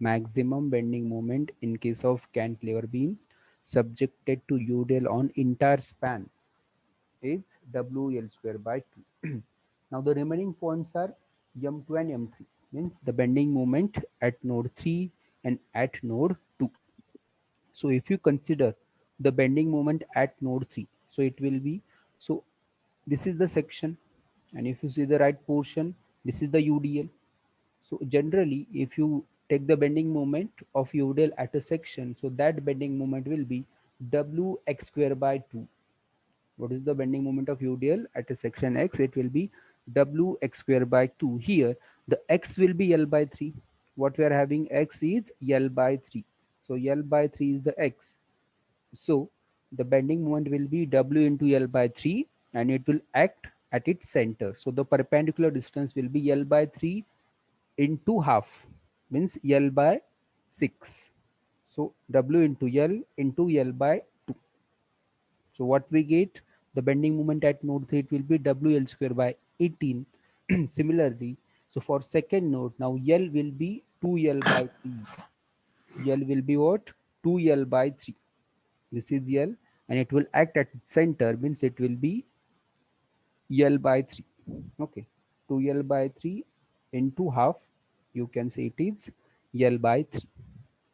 Maximum bending moment in case of cantilever beam subjected to UDL on entire span is WL square by 2. Now the remaining points are M2 and M3, means the bending moment at node 3 and at node 2. So if you consider the bending moment at node 3, so it will be, so this is the section, and if you see the right portion, this is the UDL. So generally, if you take the bending moment of UDL at a section, so that bending moment will be Wx square by 2. What is the bending moment of UDL at a section X? It will be Wx square by 2. Here, the X will be L by 3. What we are having, X is L by 3. So L by 3 is the X. So the bending moment will be W into L by 3, and it will act at its center. So the perpendicular distance will be L by 3 into half, means L by 6. So W into L by 2. So what we get, the bending moment at node 3, it will be WL square by 18. Similarly, so for second node, now L will be 2L by 3. L will be what? 2L by 3. This is L, and it will act at its center, means it will be L by 3. Okay, 2L by 3 into half, you can say it is L by 3.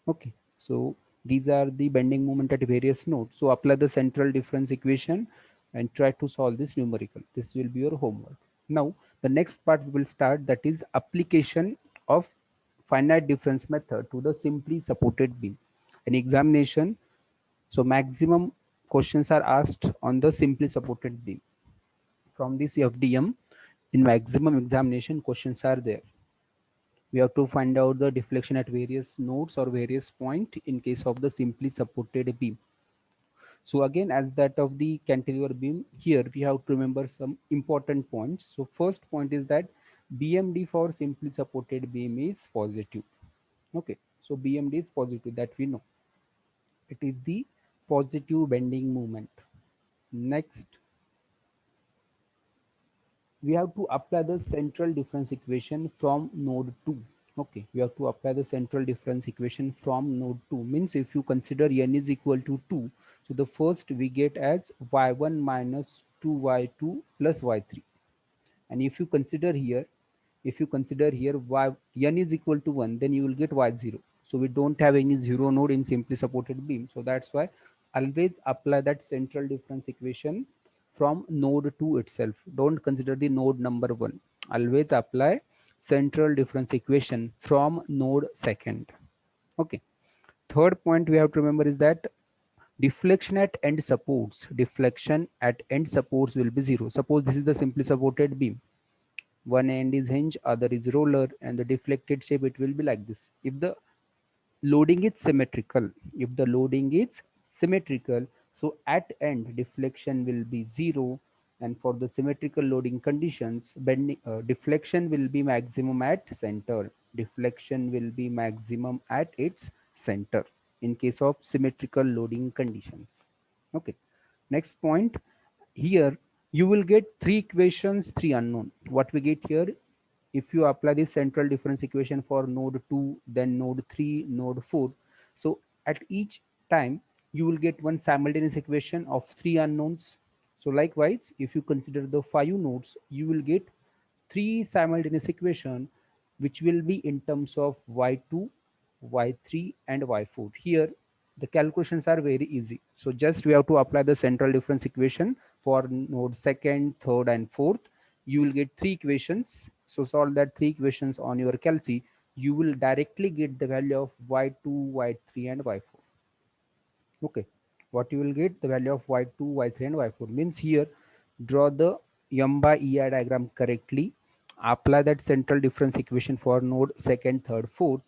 Okay, so these are the bending moment at various nodes. So apply the central difference equation and try to solve this numerical. This will be your homework. Now the next part we will start, that is application of finite difference method to the simply supported beam. An examination, so maximum questions are asked on the simply supported beam. From this FDM, in maximum examination questions are there. We have to find out the deflection at various nodes or various point in case of the simply supported beam. So again, as that of the cantilever beam, here we have to remember some important points. So first point is that BMD for simply supported beam is positive. Okay, so BMD is positive, that we know. It is the positive bending moment. Next, we have to apply the central difference equation from node 2. Okay, we have to apply the central difference equation from node 2, means if you consider n is equal to 2, so the first we get as y1 minus 2y2 plus y3. And if you consider here y n is equal to 1, then you will get y0. So we don't have any zero node in simply supported beam, so that's why always apply that central difference equation from node 2 itself. Don't consider the node number 1. Always apply central difference equation from node second. Okay, third point we have to remember is that deflection at end supports will be 0. Suppose this is the simply supported beam, one end is hinge, other is roller, and the deflected shape, it will be like this. If the loading is symmetrical, so at end deflection will be 0, and for the symmetrical loading conditions, deflection will be maximum at center. Deflection will be maximum at its center in case of symmetrical loading conditions. Okay, next point, here you will get three equations, three unknown. What we get here, if you apply this central difference equation for node 2, then node 3, node 4, so at each time you will get one simultaneous equation of three unknowns. So likewise, if you consider the 5 nodes, you will get three simultaneous equation, which will be in terms of y2, y3 and y4. Here the calculations are very easy, so just we have to apply the central difference equation for node second, third and fourth. You will get three equations, so solve that three equations on your calci. You will directly get the value of y2, y3 and y4. Okay, what you will get, the value of y2, y3 and y4, means here draw the m by ei diagram correctly, apply that central difference equation for node second, third, fourth,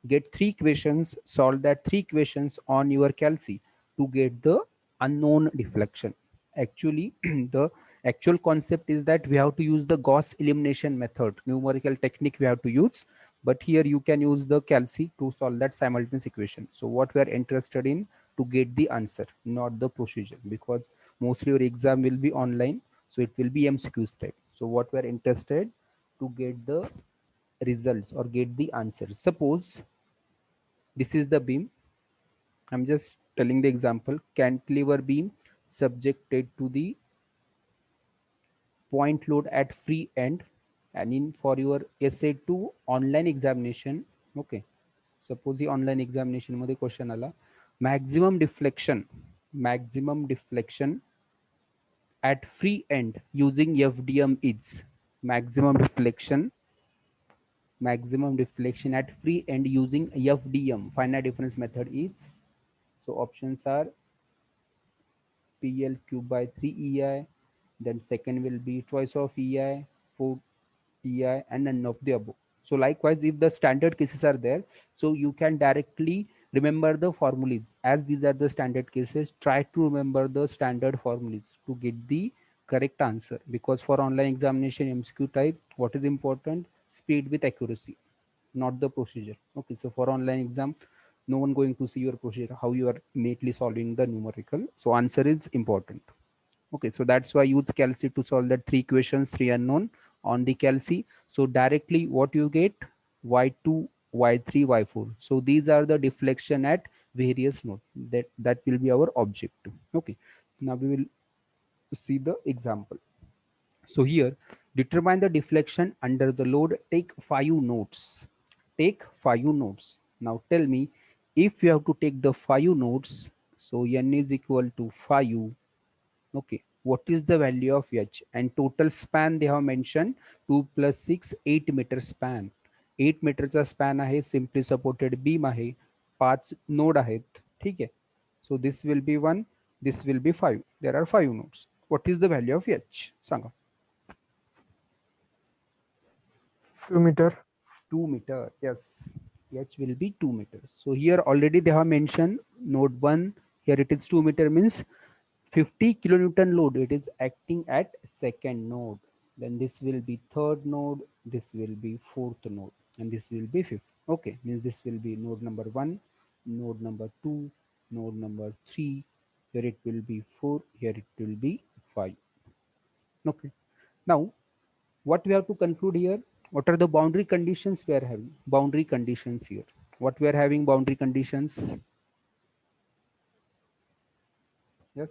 get three equations, solve that three equations on your calci to get the unknown deflection. Actually the actual concept is that we have to use the Gauss elimination method, numerical technique we have to use, but here you can use the calci to solve that simultaneous equation. So what we are interested in, to get the answer, not the procedure, because mostly your exam will be online, so it will be MCQs type. So what we are interested, to get the results or get the answer. Suppose This is the beam. I'm just telling the example. Cantilever beam subjected to the point load at free end, and in for your SA2 online examination, okay, suppose the online examination मध्ये question आला, maximum deflection at free end using FDM is maximum deflection at free end using FDM finite difference method is. So options are PL cube by 3 EI, then second will be choice of EI, 4 EI, and none of the above. So likewise, if the standard cases are there, so you can directly remember the formulas. As these are the standard cases, try to remember the standard formulas to get the correct answer. Because for online examination MCQ type, what is important? Speed with accuracy, not the procedure. Okay, so for online exam, no one going to see your procedure, how you are neatly solving the numerical. So answer is important. Okay, so that's why use calci to solve that three equations, three unknown on the calci. So directly what you get, y2, y3, y4. So these are the deflection at various nodes. That will be our objective. Okay, now we will see the example. So here, determine the deflection under the load. Take 5 nodes. Take 5 nodes. Now tell me, if you have to take the 5 nodes, so n is equal to 5. Okay, what is the value of h? And total span they have mentioned 2 plus 6, 8 meter span. 8 मीटरचा span आहे, simply supported beam आहे, 5 node आहेत. ठीक आहे. So this will be 1, this will be 5. There are 5 nodes. What is the value of h? Sanga. 2 meter. 2 meter. Yes, h will be 2 meters. So here already they have mentioned node 1. Here it is 2 meter, means 50 kilonewton load it is acting at second node. Then this will be third node, this will be fourth node, and this will be fifth. Okay, means this will be node number 1, node number 2, node number 3. Here it will be 4, here it will be 5. Okay, now what we have to conclude here? What are the boundary conditions we are having? Boundary conditions here, what we are having? Boundary conditions. Yes,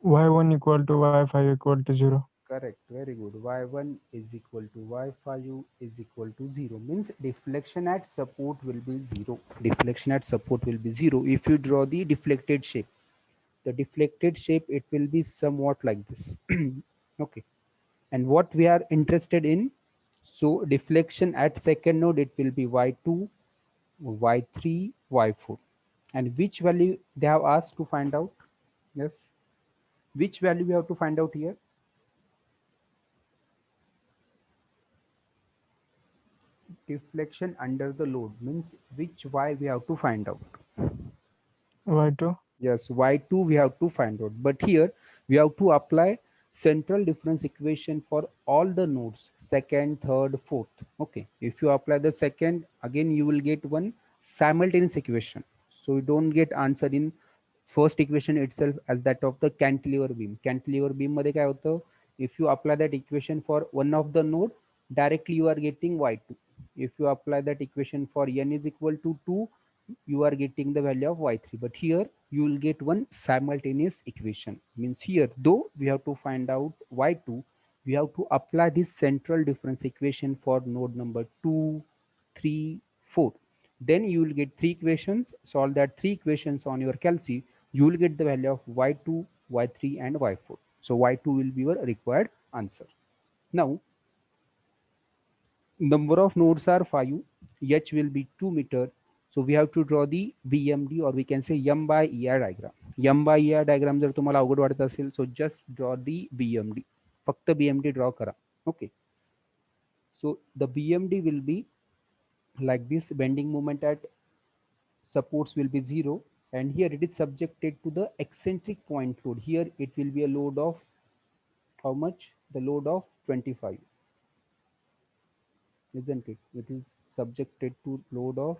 Y1 equal to Y5 equal to 0. correct, very good. Y1 is equal to Y5 is equal to 0, means deflection at support will be 0. Deflection at support will be 0. If you draw the deflected shape, the deflected shape, it will be somewhat like this. Okay, and what we are interested in, so deflection at second node, it will be y2, y3, y4. And which value they have asked to find out? Yes, which value we have to find out here? Deflection under the load, means which y we have to find out? Y2. Yes, y2 we have to find out. But here we have to apply central difference equation for all the nodes, second, third, fourth. Okay, if you apply the second, again you will get one simultaneous equation. So you don't get answer in first equation itself as that of the cantilever beam. Cantilever beam मध्ये काय होतं, if you apply that equation for one of the node, directly you are getting y2. If you apply that equation for n is equal to 2, you are getting the value of y3. But here you will get one simultaneous equation, means here though we have to find out y2, we have to apply this central difference equation for node number 2, 3, 4. Then you will get three equations. Solve that three equations on your calci, you will get the value of y2, y3, and y4. So y2 will be your required answer. Now number of nodes are 5, h will be 2 meter. So we have to draw the BMD, or we can say M by ER diagram. M by ER diagram जर तुम्हाला अवघड वाटत असेल, so just draw the BMD. फक्त BMD draw करा. Okay, so the BMD will be like this. Bending moment at supports will be 0, and here it is subjected to the eccentric point load. Here it will be a load of how much? The load of 25, isn't it? It is subjected to load of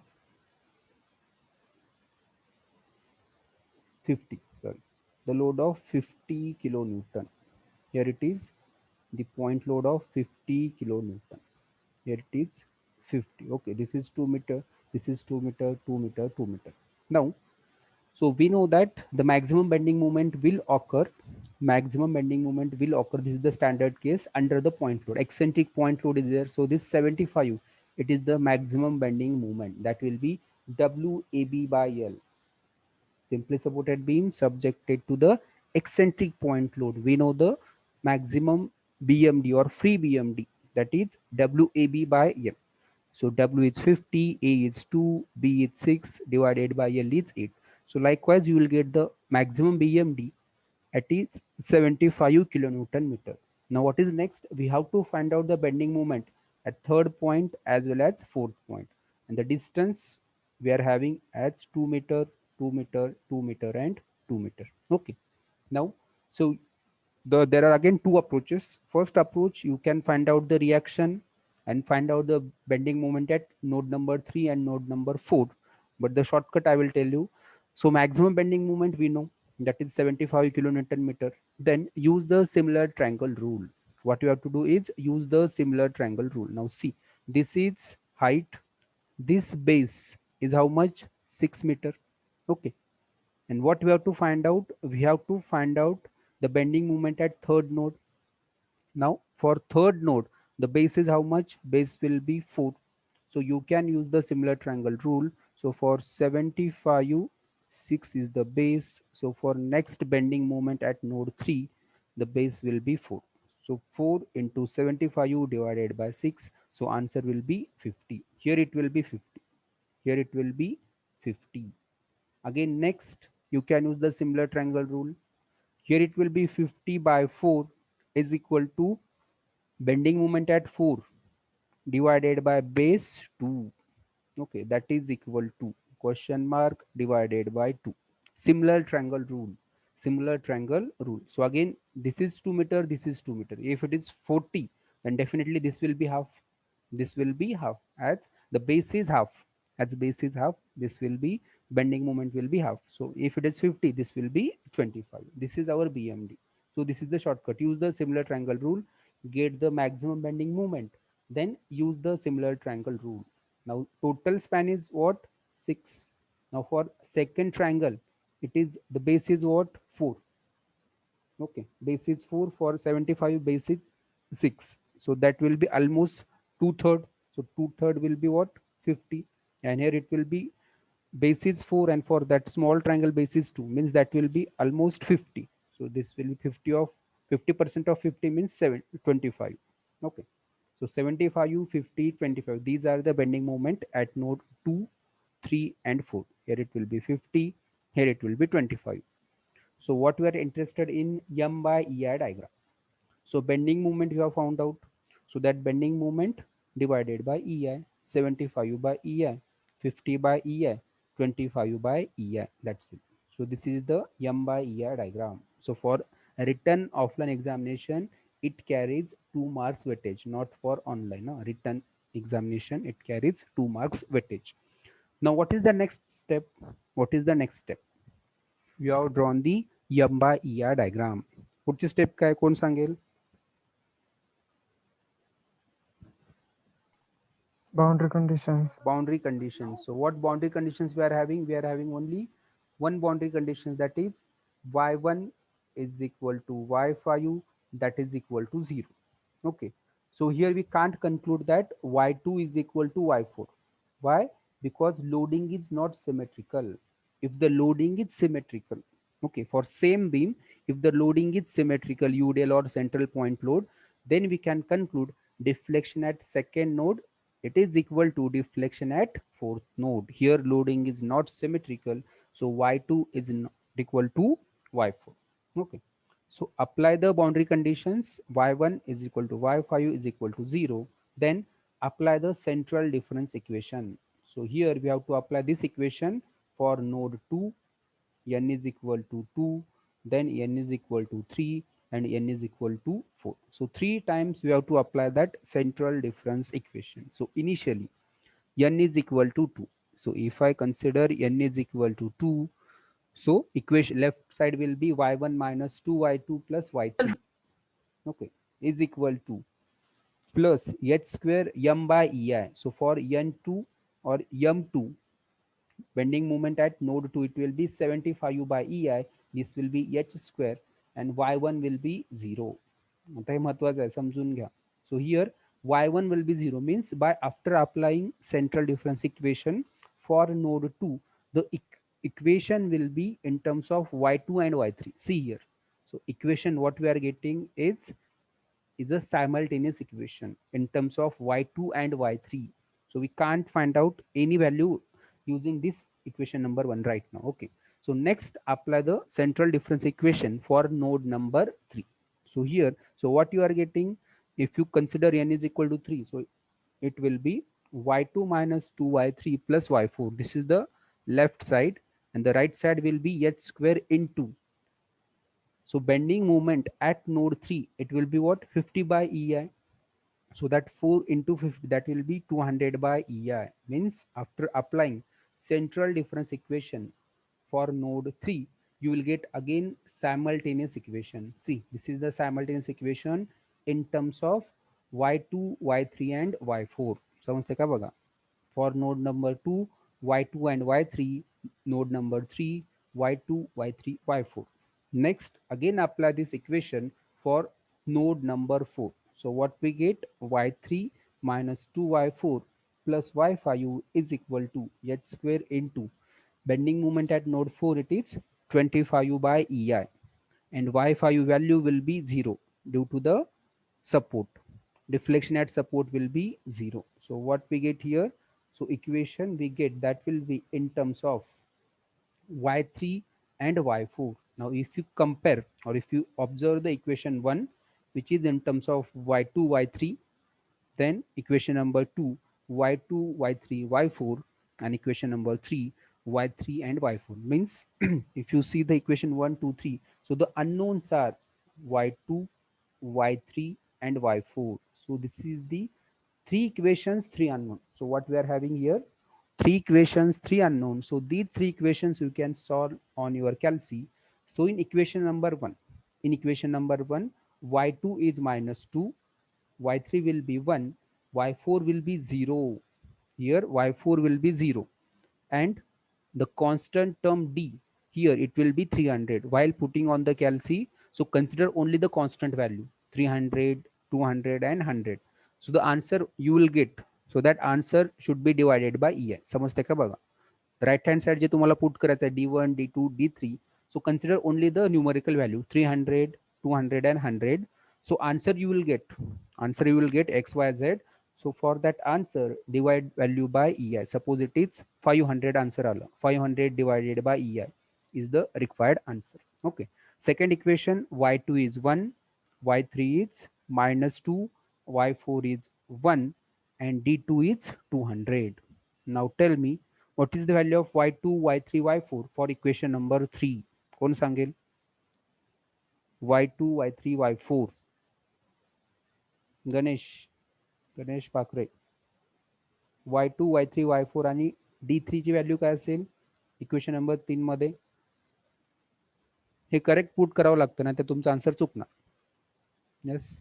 50, sorry, the load of 50 kilonewton. Here it is the point load of 50 kilonewton. Here it is 50. Okay, this is 2 meter, this is 2 meter, 2 meter, 2 meter. Now, so we know that the maximum bending moment will occur. Maximum bending moment will occur. This is the standard case under the point load. Eccentric point load is there. So this 75, it is the maximum bending moment. That will be WAB by L. Simply supported beam subjected to the eccentric point load. We know the maximum BMD or free BMD, that is WAB by L. So W is 50, A is 2, B is 6, divided by L is 8. So likewise, you will get the maximum BMD at is 75 kilonewton meter. Now what is next? We have to find out the bending moment at third point as well as fourth point. And the distance we are having as 2 meter, 2 meter, 2 meter and 2 meter. Okay. Now, so there are again two approaches. First approach, you can find out the reaction and find out the bending moment at node number 3 and node number 4. But the shortcut I will tell you. So maximum bending moment we know, that is 75 kilonewton meter. Then use the similar triangle rule. What you have to do is use the similar triangle rule. Now see, this is height, this base is how much? 6 meter. Okay, and what we have to find out? We have to find out the bending moment at third node. Now for third node, the base is how much? Base will be 4. So you can use the similar triangle rule. So for 75, 6 is the base. So for next bending moment at node 3, the base will be 4. So 4 into 75 divided by 6. So answer will be 50. Here it will be 50. Here it will be 50. Again, next, you can use the similar triangle rule. Here it will be 50 by 4 is equal to bending moment at 4 divided by base 2. Okay, that is equal to question mark divided by 2. Similar triangle rule. Similar triangle rule. So again, this is 2 meter, this is 2 meter. If it is 40, then definitely this will be half. This will be half, as the base is half. As base is half, this will be bending moment will be half. So if it is 50, this will be 25. This is our BMD. So this is the shortcut. Use the similar triangle rule, get the maximum bending moment. Then use the similar triangle rule. Now total span is what? 6. Now for second triangle, it is the base is what? 4. Okay, base is 4. For 75, base is 6. So that will be almost 2/3. So 2/3 will be what? 50. And here it will be base is 4, and for that small triangle base is 2, means that will be almost 50. So this will be 50 of 50% of 50 means 25. Okay, so 75, 50, 25, these are the bending moment at node 2, 3 and 4. Here it will be 50, here it will be 25. So what we are interested in, M by EI diagram. So bending moment you have found out. So that bending moment divided by EI, 75 by EI, 50 by EI, 25 by EI. That's it. So this is the M by EI diagram. So for a written offline examination, it carries 2 marks weightage, not for online. No? Written examination, it carries 2 marks weightage. Now what is the next step? What is the next step? You have drawn the M by EI diagram. पुढची step काय कोण सांगेल? Boundary conditions. Boundary conditions. So what boundary conditions we are having? We are having only one boundary condition, that is y1 is equal to y5, that is equal to 0. Okay, so here we can't conclude that y2 is equal to y4. Why? Because loading is not symmetrical. If the loading is symmetrical, okay, for same beam, if the loading is symmetrical, udl or central point load, then we can conclude deflection at second node, it is equal to deflection at fourth node. Here loading is not symmetrical, so y2 is not equal to y4. Okay, so apply the boundary conditions. Y1 is equal to y5 is equal to 0. Then apply the central difference equation. So here we have to apply this equation for node 2. N is equal to 2, then n is equal to 3, and n is equal to 4. So 3 times we have to apply that central difference equation. So initially n is equal to 2. So if I consider n is equal to 2, so equation left side will be y1 minus 2y2 plus y3. Okay, is equal to plus h square m by ei. So for n2 or m2, bending moment at node 2, it will be 75 by ei. This will be h square and y1 will be 0. आता हे महत्वाचं आहे, समजून घ्या. So here y1 will be 0 means by after applying central difference equation for node 2, the equation will be in terms of y2 and y3. See here. So equation what we are getting is a simultaneous equation in terms of y2 and y3. So we can't find out any value using this equation number 1 right now. Okay. So next apply the central difference equation for node number 3. So here, so what you are getting, if you consider n is equal to 3, so it will be y2 minus 2y3 plus y4. This is the left side, and the right side will be h square into. So bending moment at node 3, it will be what? 50 by ei. So that 4 into 50, that will be 200 by ei. Means after applying central difference equation for node 3, you will get again simultaneous equation. See, this is the simultaneous equation in terms of y2, y3 and y4. समजते का बघा? For node number 2, y2 and y3, node number 3, y2, y3, y4. Next, again apply this equation for node number 4. So what we get? Y3 minus 2y4 plus y5 is equal to h square into bending moment at node 4, it is 25 by ei, and y5 value will be 0 due to the support. Deflection at support will be 0. So what we get here? So equation we get that will be in terms of y3 and y4. Now if you compare or if you observe the equation 1, which is in terms of y2 y3, then equation number 2 y2 y3 y4, and equation number 3 y3 and y4 means if you see the equation 1 2 3, so the unknowns are y2 y3 and y4. So this is the three equations, three unknown. So what we are having here, three equations, three unknown. So these three equations you can solve on your calci. So in equation number 1, y2 is minus 2, y3 will be 1, y4 will be 0. Here y4 will be 0, and the constant term d, here it will be 300 while putting on the calci. So consider only the constant value 300, 200 and 100. So the answer you will get, so that answer should be divided by ei. समजते का बघा? Right hand side जे तुम्हाला put करायचं आहे d1 d2 d3. So consider only the numerical value 300, 200 and 100. So answer you will get, x y z. So for that answer, divide value by ei. Suppose it is 500 answer आला, 500 divided by ei is the required answer. Okay. Second equation, y2 is 1, y3 is minus 2, y4 is 1, and d2 is 200. Now tell me, what is the value of y2, y3, y4 for equation number 3? कोण सांगेल? y2, y3, y4. Ganesh पाखरे. y2, y3, y4 आणि d3 ची value काय असेल equation number 3 मध्ये? हे correct put करावं लागतं, नाही तर तुमचा आन्सर चुकणार. Yes.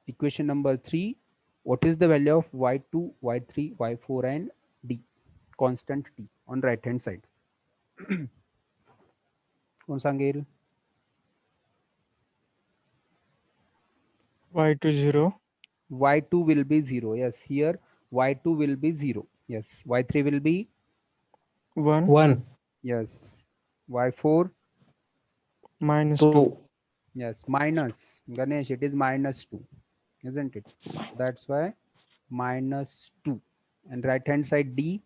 Equation number 3, what is the value of y2, y3, y4 and d? Constant t on right hand side. कोण सांगेल? y2 0. y2 will be 0. Yes, here y2 will be 0. Yes, y3 will be 1 1 yes, y4 minus 2 2. yes, minus Ganesh, it is minus 2, isn't it? That's why minus 2. And right hand side d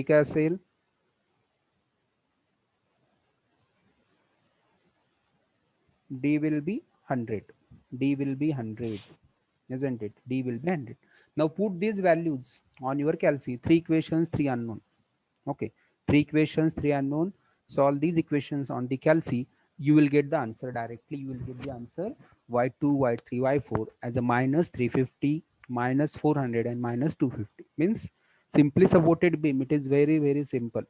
काय असेल? d will be 100. D will be 100, isn't it? D will be 100. Now put these values on your calci. Three equations, three unknown. Okay, three equations, three unknown. Solve these equations on the calci. You will get the answer directly. You will get the answer y2, y3, y4 as a minus 350, minus 400 and minus 250. Means simply supported beam. It is very, very simple.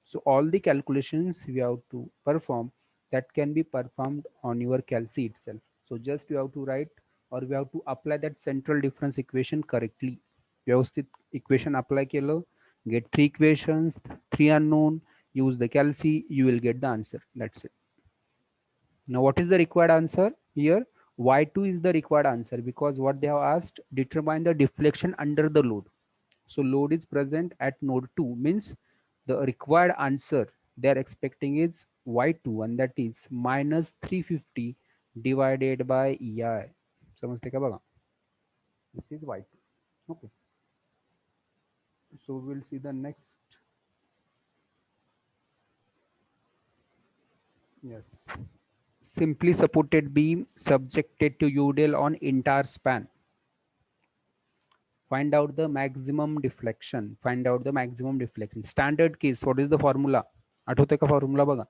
So all the calculations we have to perform that can be performed on your calci itself. So just you have to write, or we have to apply that central difference equation correctly. व्यवस्थित equation apply केलं, get three equations, three unknown, use the calci, you will get the answer. That's it. Now what is the required answer here? Y2 is the required answer, because what they have asked, determine the deflection under the load. So load is present at node 2, means the required answer they are expecting is Y2, and that is minus 350 divided by EI. समजते का बघा? This is Y2. Okay. So we'll see the next. Yes. Simply supported beam subjected to UDL on entire span. Find out the maximum deflection. Find out the maximum deflection. Standard case, what is the formula? आठवते का formula बघा.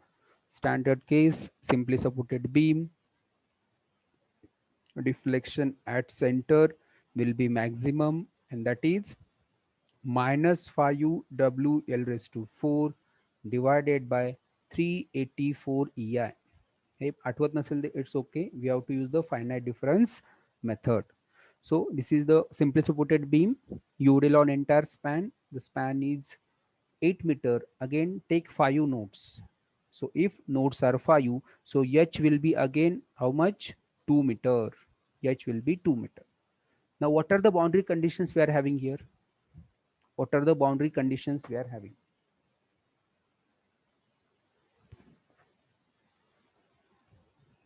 Standard case, simply supported beam, deflection at center will be maximum, and that is minus 5 WL raised to 4 divided by 384 EI. हे आठवत नसेल तर it's okay. We have to use the finite difference method. So this is the simply supported beam, UDL on entire span. The span is 8 meter. Again, take 5 nodes. So if nodes are 5, so H will be again how much? 2 meter. H will be 2 meter. Now what are the boundary conditions we are having here? What are the boundary conditions we are having?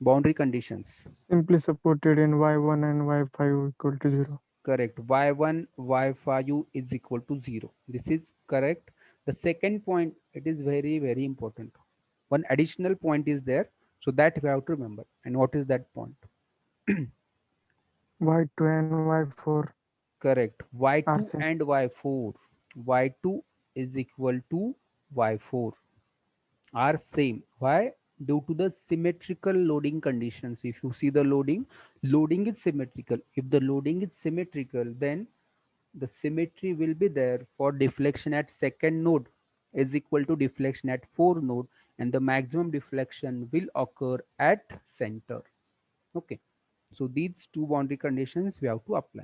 Boundary conditions. Simply supported in y1 and y5 equal to 0. Correct. Y1, Y5 is equal to 0. This is correct. The second point, it is very, very important. One additional point is there. So that we have to remember. And what is that point? y2 and y4 Correct. are Y2 same. and Y4. Y2 is equal to Y4 are same. Why? Due to the symmetrical loading conditions. If you see the loading is symmetrical. If the loading is symmetrical, then the symmetry will be there for deflection at second node is equal to deflection at 4 node, and the maximum deflection will occur at center. Okay. So these two boundary conditions we have to apply.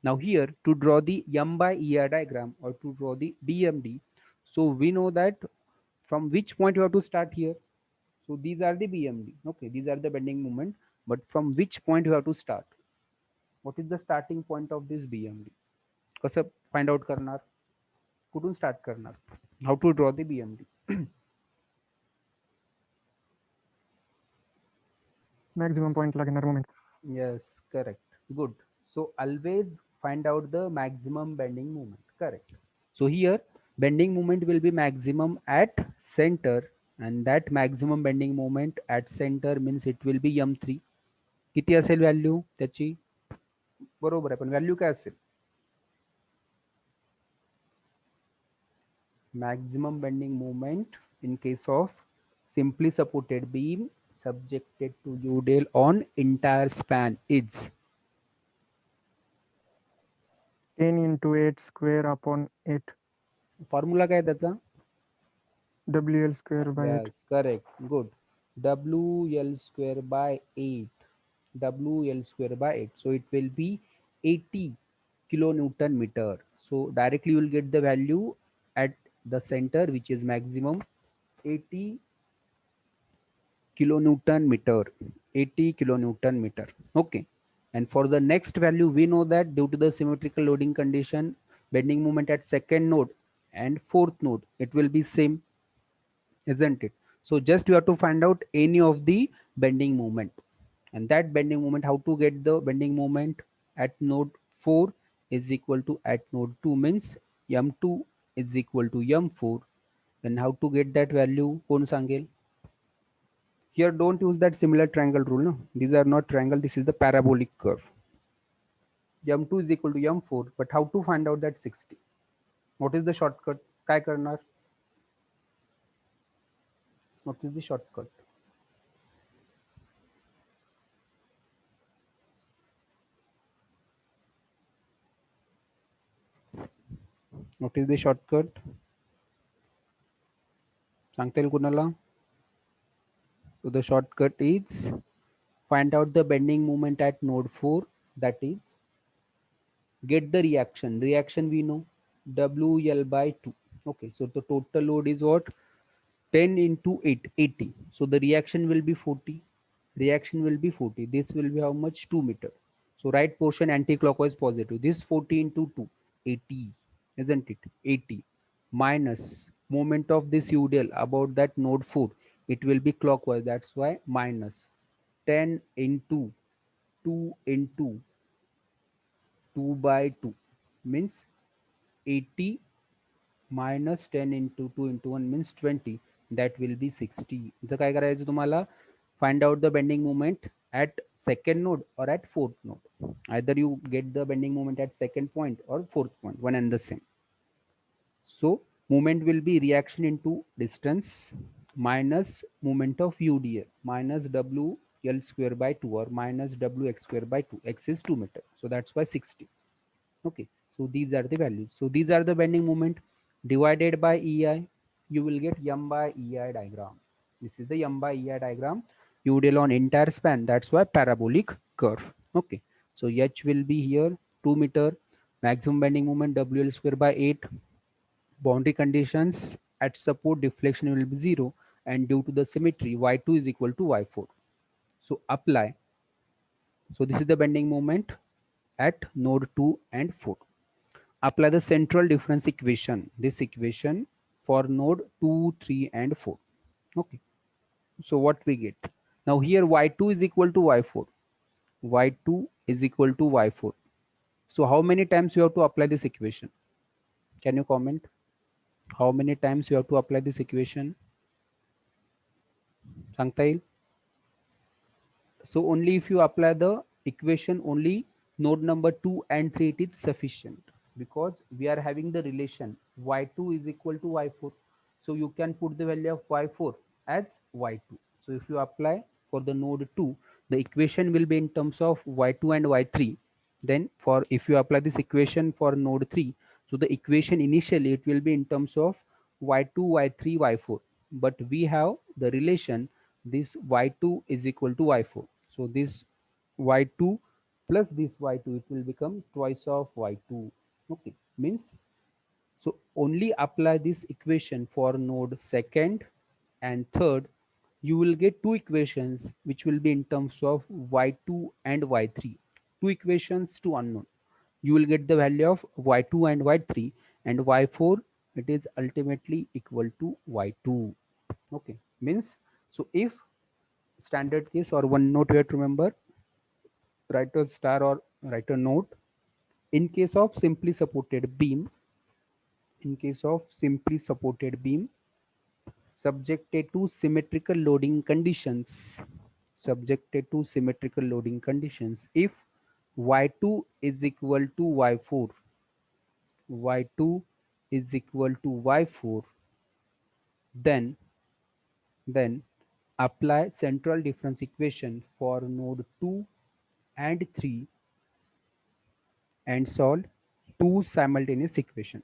Now here, to draw the M by ER diagram, or to draw the BMD, so we know that from which point you have to start here. So these are the BMD. Okay, these are the bending moment. But from which point you have to start? What is the starting point of this BMD? कसं find out करणार? कुठून start करणार? How to draw the BMD? Maximum point लागणार moment. Yes, correct. Good. So always find out the maximum bending moment. Correct. So here bending moment will be maximum at center, and that maximum bending moment at center means it will be M3. किती असेल value त्याची? बरोबर आहे, पण value काय असेल? Maximum bending moment in case of simply supported beam subjected to UDL on entire span is 10 into 8 square upon 8 formula काय त्याचा? WL square by 8. Yes, correct. Good. WL square by 8. WL square by 8. So it will be 80 kilonewton meter. So directly you will get the value at the center, which is maximum 80 kilonewton meter. 80 kilonewton meter. Okay. And for the next value, we know that due to the symmetrical loading condition, bending moment at second node and fourth node, it will be same, isn't it? So just you have to find out any of the bending moment, and that bending moment, how to get the bending moment at node 4 is equal to at node 2 means m2 is equal to m4. Then how to get that value? Kon sangel? Here don't use that similar triangle rule. No, these are not triangle, this is the parabolic curve. M2 is equal to m4, but how to find out that 60? What is the shortcut? Kai karnar? What is the shortcut? What is the shortcut? सांगता येईल कुणाला? So the shortcut is find out the bending moment at node 4, that is get the reaction. Reaction we know WL by 2. Okay, so the total load is what? 10 into 8, 80. So the reaction will be 40. Reaction will be 40. This will be how much? 2 meter. So right portion anti-clockwise positive. This 40 into 2, 80, isn't it? 80 minus moment of this UDL about that node 4. It will be clockwise. That's why minus 10 into 2 into 2 by 2 means 80 minus 10 into 2 into 1 means 20. That will be 60. इथं काय करायचं तुम्हाला? Find out the bending moment at second node or at fourth node. Either you get the bending moment at second point or fourth point, one and the same. So moment will be reaction into distance minus moment of UDL minus W L square by 2 or minus WX square by 2. X is 2 meter. So that's why 60. Okay, so these are the values. So these are the bending moment divided by EI. You will get M by EI diagram. This is the M by EI diagram. UDL on entire span. That's why parabolic curve. Okay, so H will be here 2 meter. Maximum bending moment WL square by 8. Boundary conditions at support deflection will be 0, and due to the symmetry y2 is equal to y4. So apply. So this is the bending moment at node 2 and 4. Apply the central difference equation, this equation for node 2, 3 and 4. Okay, so what we get? Now here y2 is equal to y4. Y2 is equal to y4. So how many times you have to apply this equation? Can you comment? How many times you have to apply this equation? सांगता येईल? So only if you apply the equation only node number 2 and 3 it is sufficient, because we are having the relation y2 is equal to y4. So you can put the value of y4 as y2. So if you apply for the node 2, the equation will be in terms of y2 and y3. Then for if you apply this equation for node 3, so the equation initially it will be in terms of y2, y3, y4. But we have the relation this y2 is equal to y4. So this y2 plus this y2 it will become twice of y2. Okay, means so only apply this equation for node second and third. You will get two equations which will be in terms of y2 and y3. Two equations, two unknown. You will get the value of y2 and y3, and y4 it is ultimately equal to y2. Okay, means so if standard case or one note you have to remember, write a star or write a note. In case of simply supported beam, in case of simply supported beam subjected to symmetrical loading conditions, subjected to symmetrical loading conditions, if y2 is equal to y4, y2 is equal to y4, then then apply central difference equation for node 2 and 3 and solve two simultaneous equation.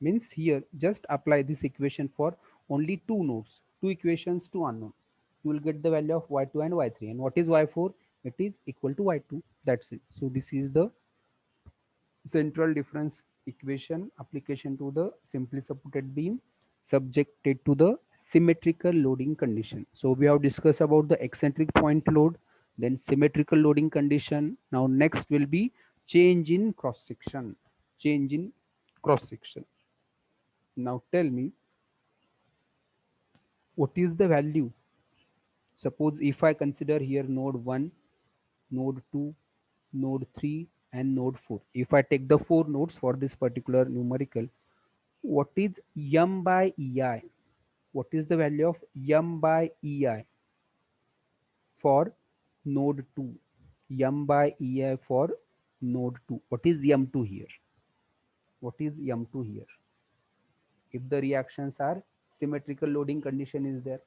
Means here just apply this equation for only two nodes, two equations, two unknown. You will get the value of y2 and y3. And what is y4? It is equal to y2. That's it. So this is the central difference equation application to the simply supported beam subjected to the symmetrical loading condition. So we have discussed about the eccentric point load, then symmetrical loading condition. Now next will be change in cross section. Change in cross section. Now tell me, what is the value? Suppose if I consider here node 1, node 2, node 3 and node 4. If I take the four nodes for this particular numerical, what is m by ei? What is the value of m by ei for node 2? M by ei for node 2. What is m2 here? What is m2 here? If the reactions are symmetrical, loading condition is there,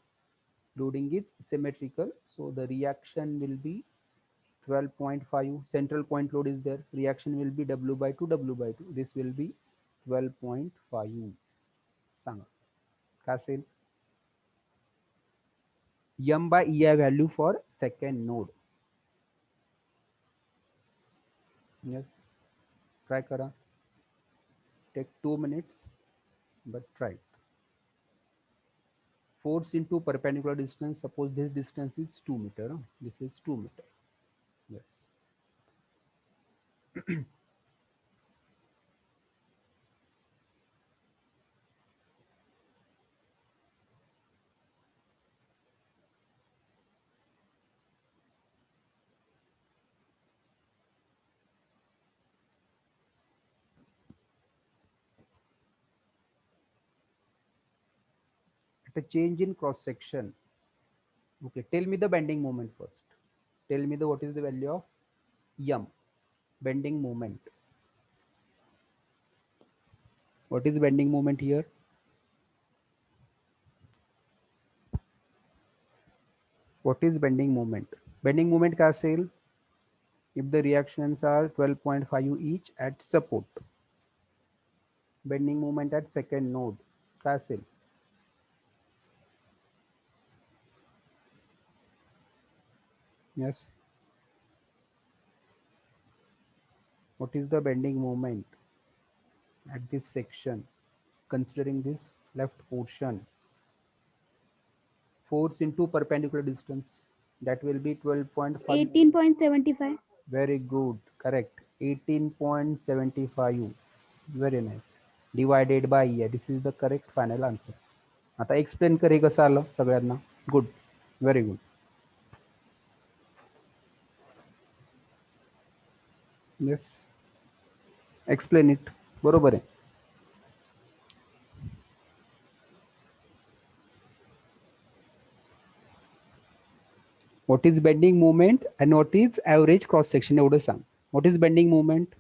loading is symmetrical, so the reaction will be 12.5. Central point load is there, reaction will be w by 2, w by 2. This will be 12.5. सांगा का असेल? m by ei value for second node. Yes, try kara. Take 2 minutes, but try. Force into perpendicular distance. Suppose this distance is 2 meter. Huh? This is 2 meter. Yes. At a change in cross section. Okay, tell me the bending moment first. Tell me the what is the value of m bending moment. What is bending moment here? What is bending moment? Bending moment का असेल if the reactions are 12.5 each at support. Bending moment at second node का असेल? Yes. What is the bending moment at this section considering this left portion? Force into perpendicular distance, that will be 12.5. 18.75. Very good, correct. 18.75. Very nice. Divided by yeah, this is the correct final answer. आता explain करे कसं आलं सगळ्यांना. Good, very good. Yes, explain it. बरोबर आहे. What is bending moment and what is average cross section एवढं सांग. What is bending moment?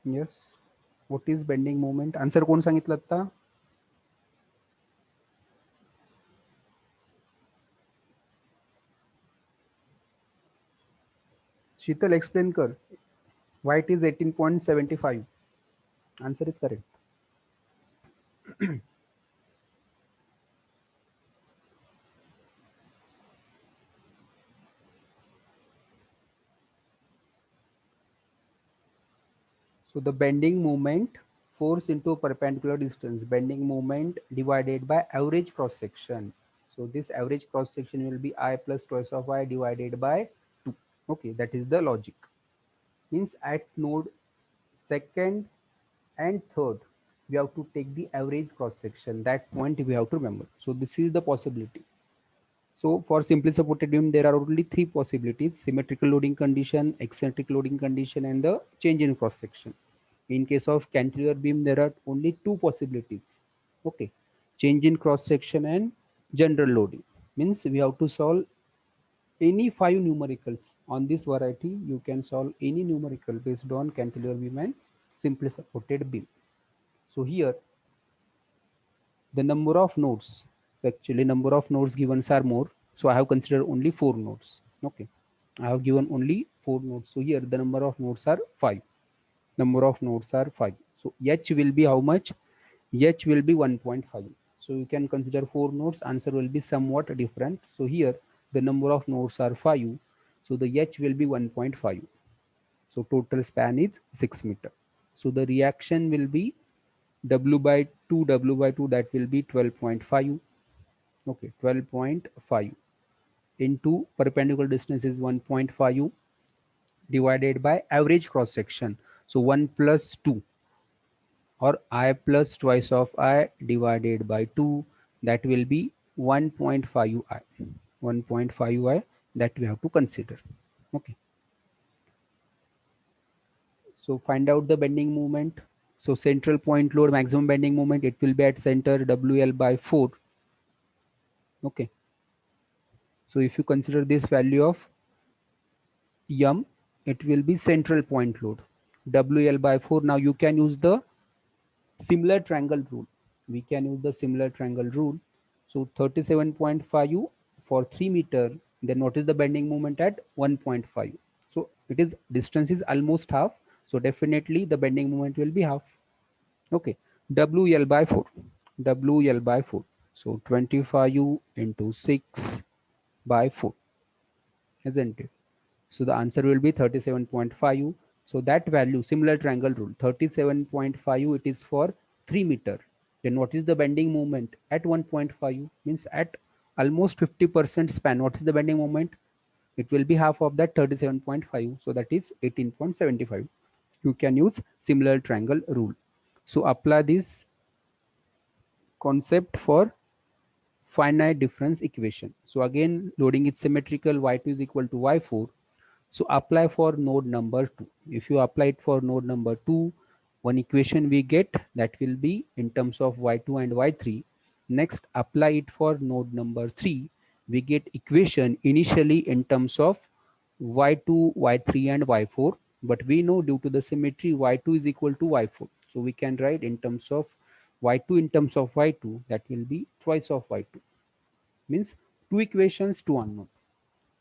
Yes. What is bending moment? Answer कोण सांगितलं आता? शीतल एक्सप्लेन कर. Why it is 18.75? Answer is correct. So the bending moment, force into perpendicular distance, bending moment divided by average cross section. So this average cross section will be I plus twice of I divided by 2. Okay, that is the logic. Means at node second and third, we have to take the average cross section. That point we have to remember. So this is the possibility. So for simply supported beam, there are only three possibilities: symmetrical loading condition, eccentric loading condition, and the change in cross section. In case of cantilever beam, there are only two possibilities. Okay, change in cross section and general loading. Means we have to solve any 5 numericals on this variety. You can solve any numerical based on cantilever beam and simply supported beam. So here the number of nodes, actually number of nodes given are more, so I have considered only 4 nodes. Okay, I have given only 4 nodes, so here the number of nodes are 5. Number of nodes are 5, so h will be how much? H will be 1.5. So you can consider 4 nodes, answer will be somewhat different. So here the number of nodes are 5, so the h will be 1.5. So total span is 6 meter. So the reaction will be W by 2, that will be 12.5. Okay, 12.5 into perpendicular distance is 1.5 divided by average cross section. So 1 plus 2 or I plus twice of I divided by 2, that will be 1.5 I. 1.5 I that we have to consider. Okay. So find out the bending moment. So central point load maximum bending moment, it will be at center WL by 4. Okay. So if you consider this value of m, it will be central point load WL by 4. Now you can use the similar triangle rule. We can use the similar triangle rule. So 37.5 for 3 meter Then what is the bending moment at 1.5? So it is distance is almost half. So definitely the bending moment will be half. Okay. WL by 4. WL by 4. So 25U into 6 by 4, isn't it? So the answer will be 37.5. So that value, similar triangle rule, 37.5 it is for 3 meter. Then what is the bending moment at 1.5? Means at almost 50% span. What is the bending moment? It will be half of that 37.5. So that is 18.75. You can use similar triangle rule. So apply this concept for finite difference equation. So again, loading is symmetrical, y2 is equal to y4. So apply for node number 2. If you apply it for node number 2, one equation we get that will be in terms of y2 and y3. Next, apply it for node number 3. We get equation initially in terms of y2, y3 and y4. But we know due to the symmetry y2 is equal to y4. So we can write in terms of y2 in terms of y2, that will be twice of y2. Means two equations, two unknown.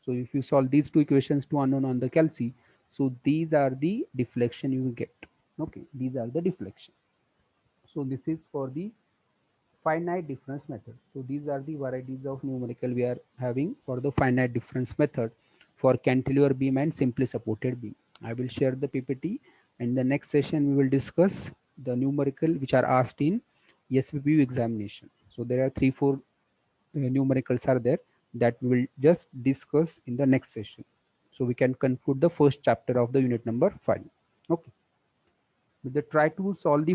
So if you solve these two equations to unknown on the calci, so these are the deflection you will get. Okay, these are the deflection. So this is for the finite difference method. So these are the varieties of numerical we are having for the finite difference method for cantilever beam and simply supported beam. I will share the PPT. In the next session we will discuss the numerical which are asked in SPPU examination. So there are 3-4 numericals are there that we will just discuss in the next session. So we can conclude the first chapter of the unit number 5. Okay. With the try to solve the